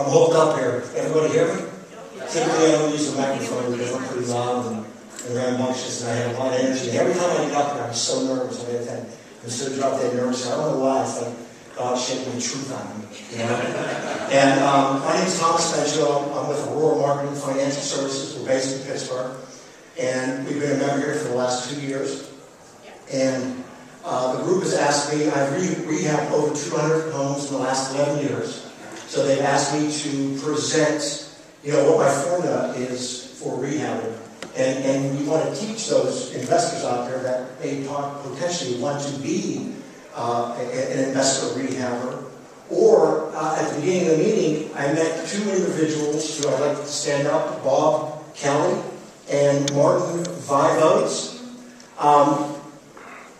I'm hooked up here. Everybody hear me? Typically, I don't use the microphone because I'm pretty loud and rambunctious, and I have a lot of energy. And every time I get up here, I'm so nervous. I'm so drop dead nervous. I don't know why. It's like God shaking the truth on me, you know. And my name is Thomas Benjo. I'm with Aurora Marketing Financial Services. We're based in Pittsburgh, and we've been a member here for the last 2 years. And the group has asked me. I've rehabbed over 200 homes in the last 11 years. So they've asked me to present, you know, what my formula is for rehabbing. And we want to teach those investors out there that may potentially want to be an investor rehabber. Or at the beginning of the meeting, I met two individuals who I'd like to stand up, Bob Kelly and Martin Vivodes.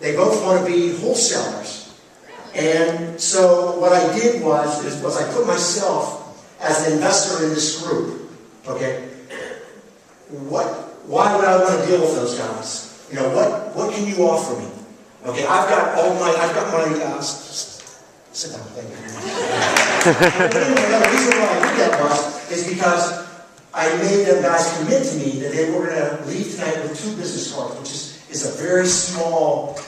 They both want to be wholesalers. And so what I did was I put myself as an investor in this group. Okay? Why would I want to deal with those guys? You know, what can you offer me? Okay, I've got my sit down, thank you. The reason why I did that was because I made them guys commit to me that they were going to leave tonight with 2 business cards, which is a very small,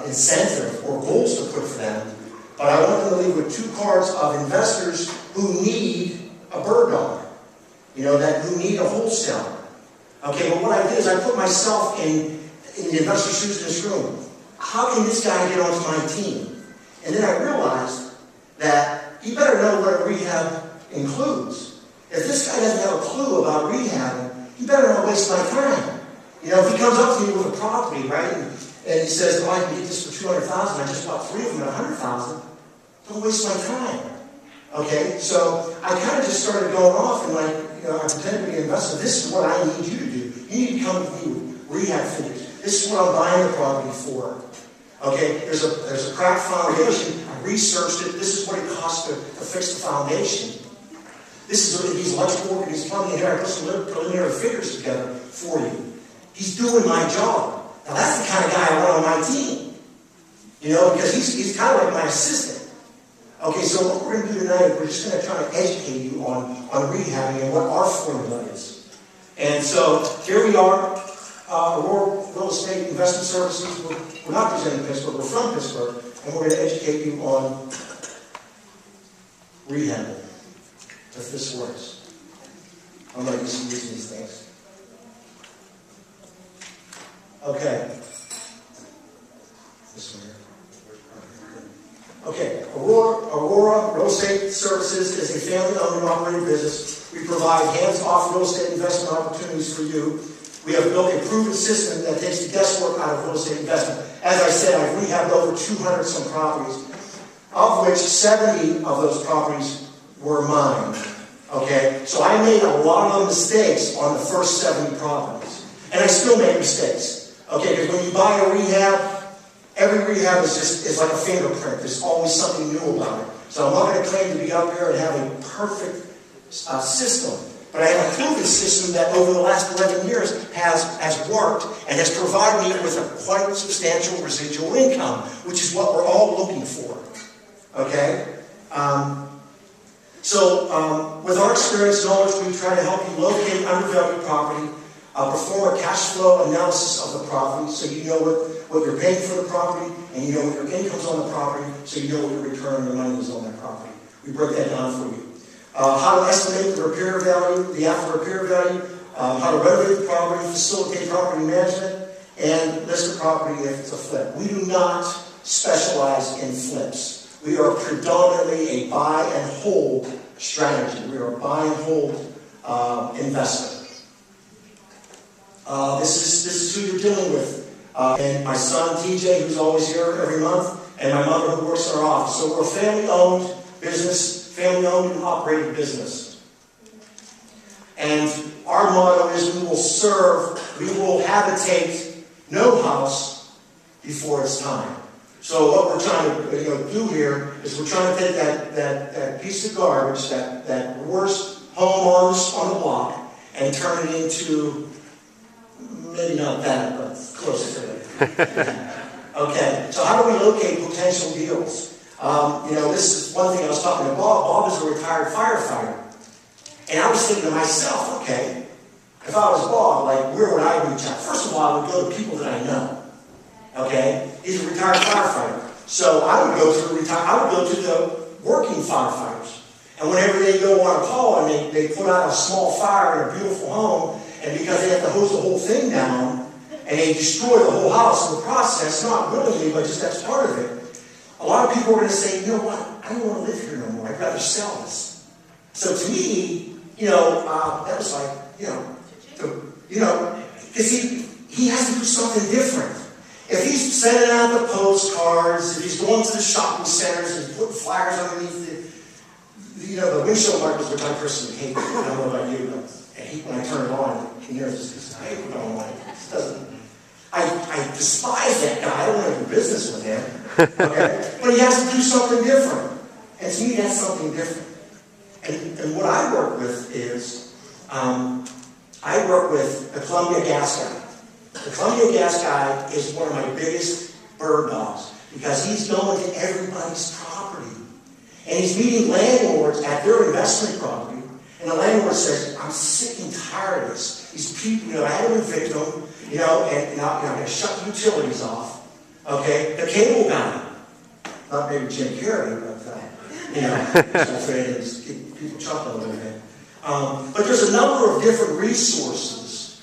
incentive or goals to put for them. But I want them to leave with 2 cards of investors who need a bird dog, who need a wholesaler. Okay, but what I did is I put myself in the investor's shoes in this room. How can this guy get onto my team? And then I realized that you better know what a rehab includes. If this guy doesn't have a clue about rehabbing, he better not waste my time. If he comes up to me with a property, right, and he says, I can get this for $200,000, I just bought 3 of them at $100,000, don't waste my time. Okay, so I kind of just started going off and I pretend to be an investor. This is what I need you to do. You need to come to me with rehab figures. This is what I'm buying the property for. Okay, there's a cracked foundation. I researched it. This is what it costs to fix the foundation. This is these electrical work, these plumbing here. I put some preliminary figures together for you. He's doing my job. Now that's the kind of guy I want on my team. Because he's kind of like my assistant. Okay, so what we're going to do tonight is we're just going to try to educate you on rehabbing and what our formula is. And so here we are, Aurora Real Estate Investment Services. We're not presenting Pittsburgh, we're from Pittsburgh, and we're going to educate you on rehabbing, if this works. I'm not used to using these things. Okay. This one here. Okay, Aurora Real Estate Services is a family-owned and operated business. We provide hands-off real estate investment opportunities for you. We have built a proven system that takes the guesswork out of real estate investment. As I said, I've rehabbed over 200 some properties, of which 70 of those properties were mine. Okay, so I made a lot of mistakes on the first 70 properties, and I still make mistakes. Okay, because when you buy a rehab, every rehab is like a fingerprint. There's always something new about it. So I'm not going to claim to be up here and have a perfect system. But I have a proven system that over the last 11 years has worked and has provided me with a quite substantial residual income, which is what we're all looking for. Okay? With our experience and knowledge, we try to help you locate undervalued property, perform a cash flow analysis of the property so you know what you're paying for the property, and you know what your income's on the property, so you know what your return on the money is on that property. We break that down for you. How to estimate the repair value, the after repair value, how to renovate the property, facilitate property management, and list the property if it's a flip. We do not specialize in flips. We are predominantly a buy and hold strategy. We are a buy and hold investment. This is who you're dealing with. And my son TJ, who's always here every month, and my mother who works in our office. So we're a family-owned business, family-owned and operated business. And our motto is we will habitate no house before it's time. So what we're trying to do here is we're trying to take that piece of garbage, that worst home on the block, and turn it into, maybe not that, but close to it. Okay, so how do we locate potential deals? This is one thing I was talking to Bob. Bob is a retired firefighter. And I was thinking to myself, okay, if I was Bob, like, where would I reach out? First of all, I would go to people that I know. Okay? He's a retired firefighter. So I would go to the working firefighters. And whenever they go on a call and they put out a small fire in a beautiful home, and because they have to hose the whole thing down, and they destroy the whole house in the process, not willingly, but just that's part of it, a lot of people are going to say, you know what, I don't want to live here no more. I'd rather sell this. So to me, that was like, because he has to do something different. If he's sending out the postcards, if he's going to the shopping centers and putting flyers underneath the windshield wipers, which I personally hate. I don't know about you, but I hate when I turn it on and there's this paper going on. I despise that guy. I don't want to do business with him. Okay? But he has to do something different. And to me, that's something different. And what I work with is, I work with the Columbia Gas guy. The Columbia Gas guy is one of my biggest bird dogs because he's going to everybody's property. And he's meeting landlords at their investment property. And the landlord says, I'm sick and tired of this. These people, I had to evict them, and now I'm going to shut the utilities off. Okay? The cable guy. Not maybe Jim Carrey, but, people chuckle a little bit. But there's a number of different resources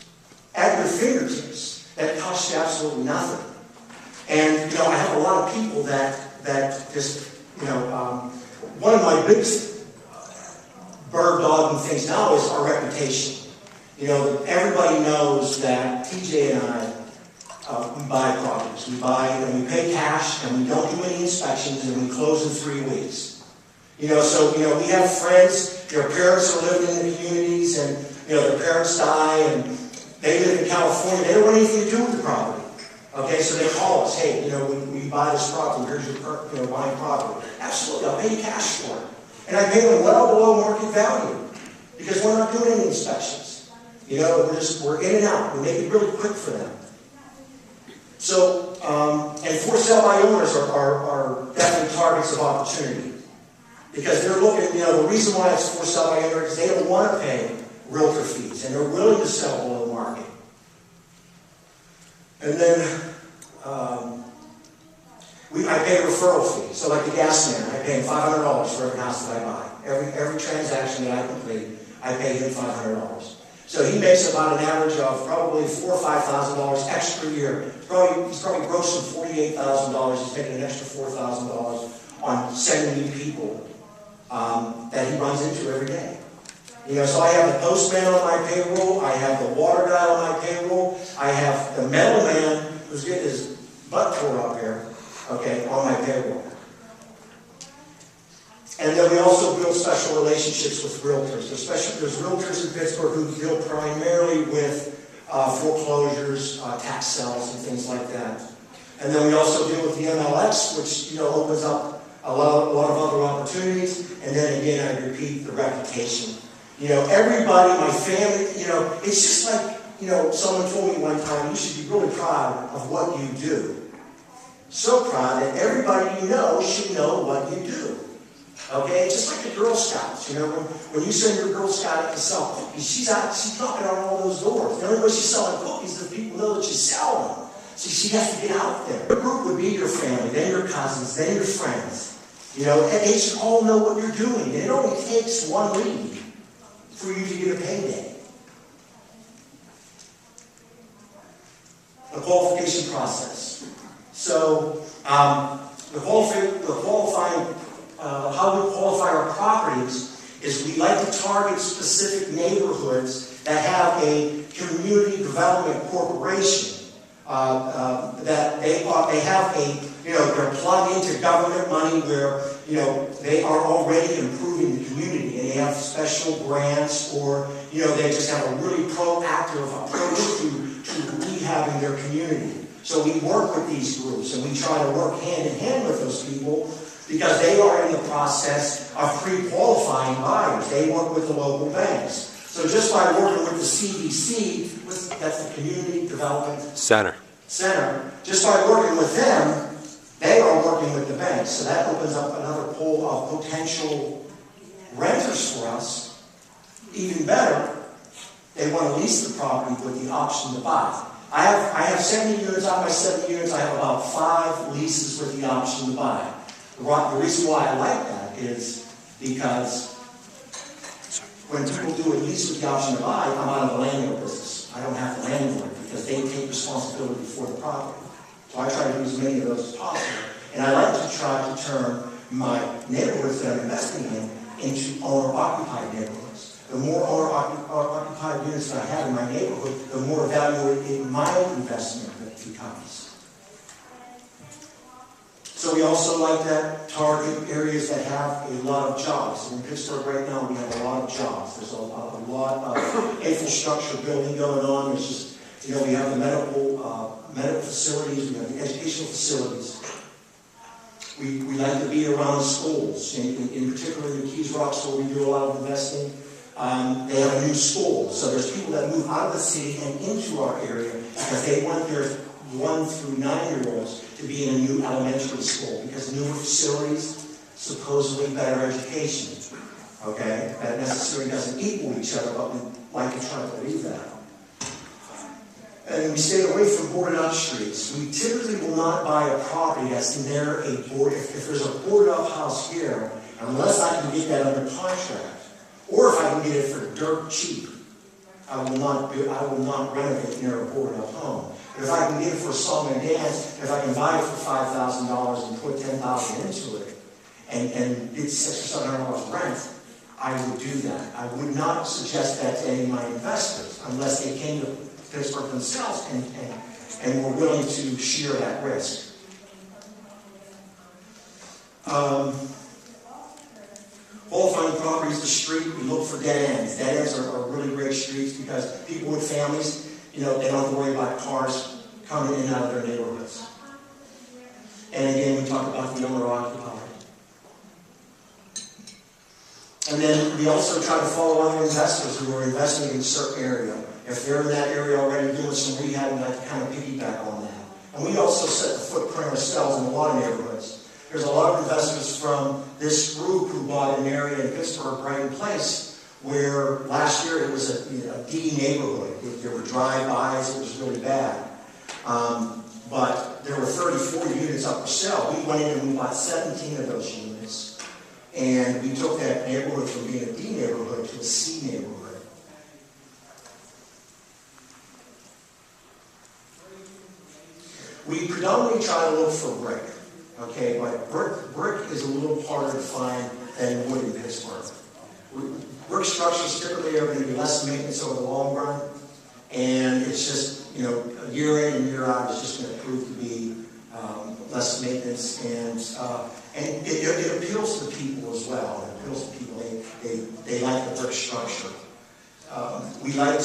at your fingertips that cost you absolutely nothing. And, I have a lot of people that just, one of my biggest bird dogging things now is our reputation. Everybody knows that TJ and I, we buy properties. We buy and we pay cash and we don't do any inspections and we close in 3 weeks. We have friends, their parents are living in the communities and, their parents die and they live in California. They don't want anything to do with the property. Okay, so they call us, hey, we buy this property, here's your buying property. Absolutely, I'll pay you cash for it. And I pay them well below market value because we're not doing any inspections. We're in and out. We make it really quick for them. So, and for sale by owners are definitely targets of opportunity. Because they're looking, the reason why it's for sale by owners is they don't want to pay realtor fees and they're willing to sell below market. And then I pay a referral fee. So like the gas man, I pay him $500 for every house that I buy. Every transaction that I complete, I pay him $500. So he makes about an average of probably $4,000 or $5,000 extra a year. He's probably grossing $48,000. He's making an extra $4,000 on sending me people that he runs into every day. So I have the postman on my payroll. I have the water guy on my payroll. I have the metal man who's getting his butt tore up here, okay, on my payroll. And then we also build special relationships with realtors. There's realtors in Pittsburgh who deal primarily with foreclosures, tax sales, and things like that. And then we also deal with the MLS, which opens up a lot of other opportunities. And then again, I repeat, the reputation. Everybody, my family, it's just like, someone told me one time, you should be really proud of what you do. So proud that everybody you know should know what you do. Okay? Just like the Girl Scouts. When you send your Girl Scout out to sell cookies, she's knocking on all those doors. The only way she's selling cookies is that people know that you sell them. So she has to get out there. Your group would be your family, then your cousins, then your friends. And they should all know what you're doing. And it only takes one lead for you to get a payday. The qualification process. So, the qualifying, how we qualify our properties is we like to target specific neighborhoods that have a community development corporation. That they have they're plugged into government money where, they are already improving the community and they have special grants or, they just have a really proactive approach to rehabbing their community. So we work with these groups and we try to work hand in hand with those people because they are in the process of pre-qualifying buyers. They work with the local banks. So just by working with the CDC, that's the Community Development Center. Just by working with them, they are working with the banks. So that opens up another pool of potential renters for us. Even better, they want to lease the property with the option to buy. I have 70 units. Out of my 70 units, I have about 5 leases with the option to buy. The reason why I like that is because when people do a lease with the option to buy, I'm out of the landlord business. I don't have the landlord because they take responsibility for the property. So I try to do as many of those as possible. And I like to try to turn my neighborhoods that I'm investing in into owner-occupied neighborhoods. The more owner-occupied units that I have in my neighborhood, the more valuable my investment becomes. So we also like to target areas that have a lot of jobs. In Pittsburgh right now, we have a lot of jobs. There's a lot of infrastructure building going on. There's just, we have the medical facilities, we have the educational facilities. We like to be around schools, in particular in the Keys Rocks where we do a lot of investing. They have a new school, so there's people that move out of the city and into our area because they want their 1 through 9-year-olds to be in a new elementary school because newer facilities, supposedly better education. Okay? That necessarily doesn't equal each other, but we like to try to believe that. And we stay away from boarded up streets. We typically will not buy a property that's near a board. If there's a boarded up house here, unless I can get that under contract, or if I can get it for dirt cheap, I will not renovate near a boarded up home. But if I can get it for a song and dance, if I can buy it for $5,000 and put $10,000 into it, and get $600 or $700 rent, I would do that. I would not suggest that to any of my investors unless they came to Pittsburgh themselves and were willing to share that risk. Qualifying properties, the street, we look for dead ends. Dead ends are really great streets because people with families, they don't have to worry about cars coming in and out of their neighborhoods. And again, we talk about the owner-occupied. And then we also try to follow other investors who are investing in a certain area. If they're in that area already doing some rehab, we like to kind of piggyback on that. And we also set the footprint ourselves in a lot of neighborhoods. There's a lot of investors from this group who bought an area in Pittsburgh, Brighton Place, where last year it was a D neighborhood. There were drive-bys, it was really bad. But there were 34 units up for sale. We went in and we bought 17 of those units. And we took that neighborhood from being a D neighborhood to a C neighborhood. We predominantly try to look for brick. Okay, but brick is a little harder to find than wood in Pittsburgh. Brick structures typically are going to be less maintenance over the long run, and it's just, year in and year out, it's just going to prove to be less maintenance, and it appeals to the people as well. It appeals to people. They like the brick structure. We like to